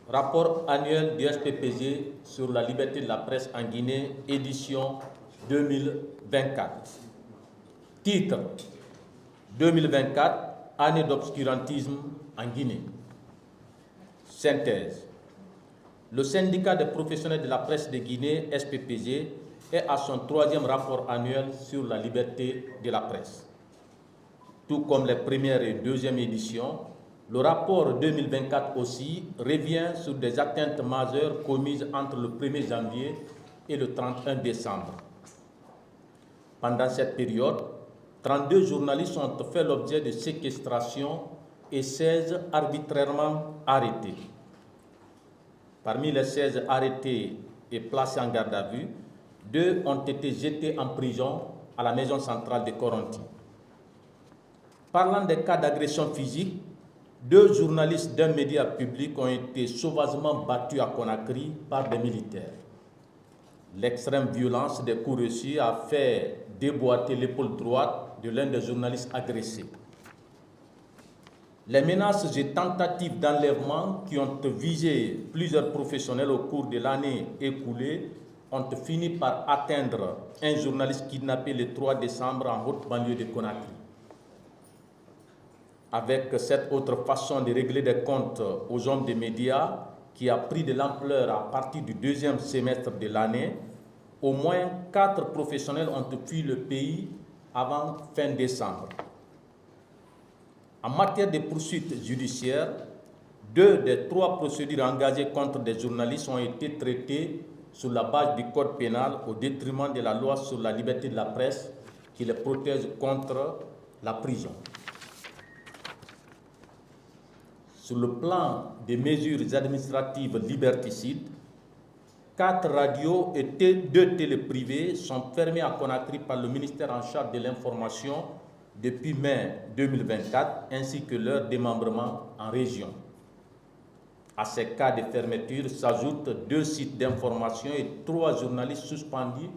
Rapport annuel du SPPG sur la liberté de la presse en Guinée, édition 2024. Titre 2024, année d'obscurantisme en Guinée. Synthèse. Le syndicat des professionnels de la presse de Guinée, SPPG, est à son 3e rapport annuel sur la liberté de la presse. Tout comme les premières et deuxièmes éditions, le rapport 2024 aussi revient sur des atteintes majeures commises entre le 1er janvier et le 31 décembre. Pendant cette période, 32 journalistes ont fait l'objet de séquestration et 16 arbitrairement arrêtés. Parmi les 16 arrêtés et placés en garde à vue, 2 ont été jetés en prison à la maison centrale de Koronti. Parlant des cas d'agression physique, 2 journalistes d'un média public ont été sauvagement battus à Conakry par des militaires. L'extrême violence des coups reçus a fait déboîter l'épaule droite de l'un des journalistes agressés. Les menaces et tentatives d'enlèvement qui ont visé plusieurs professionnels au cours de l'année écoulée ont fini par atteindre un journaliste kidnappé le 3 décembre en haute banlieue de Conakry. Avec cette autre façon de régler des comptes aux hommes des médias qui a pris de l'ampleur à partir du 2e semestre de l'année, au moins 4 professionnels ont fui le pays avant fin décembre. En matière de poursuites judiciaires, 2 des 3 procédures engagées contre des journalistes ont été traitées sur la base du code pénal au détriment de la loi sur la liberté de la presse qui les protège contre la prison. Sur le plan des mesures administratives liberticides, 4 radios et 2 télés privées sont fermées à Conakry par le ministère en charge de l'information depuis mai 2024, ainsi que leur démembrement en région. À ces cas de fermeture s'ajoutent 2 sites d'information et 3 journalistes suspendus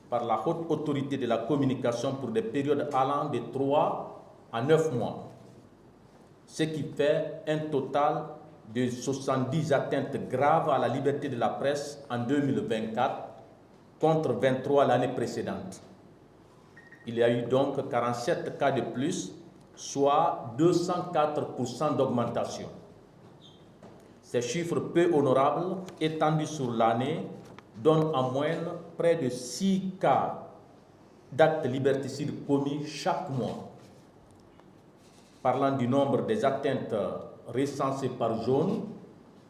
par la haute autorité de la communication pour des périodes allant de 3 à 9 mois. Ce qui fait un total de 70 atteintes graves à la liberté de la presse en 2024 contre 23 l'année précédente. Il y a eu donc 47 cas de plus, soit 204% d'augmentation. Ces chiffres peu honorables, étendus sur l'année, donnent en moyenne près de 6 cas d'actes liberticides commis chaque mois. Parlant du nombre des atteintes recensées par zone,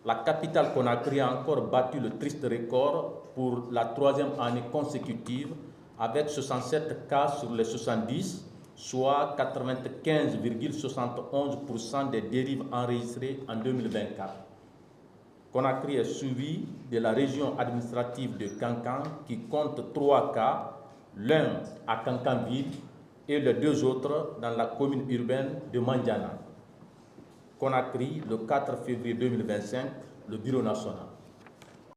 la capitale Conakry a encore battu le triste record pour la 3e année consécutive avec 67 cas sur les 70, soit 95,71% des dérives enregistrées en 2024. Conakry est suivi de la région administrative de Kankan qui compte 3 cas, l'un à Kankan-Ville et les 2 autres dans la commune urbaine de Mandiana. Conakry, le 4 février 2025, le Bureau national.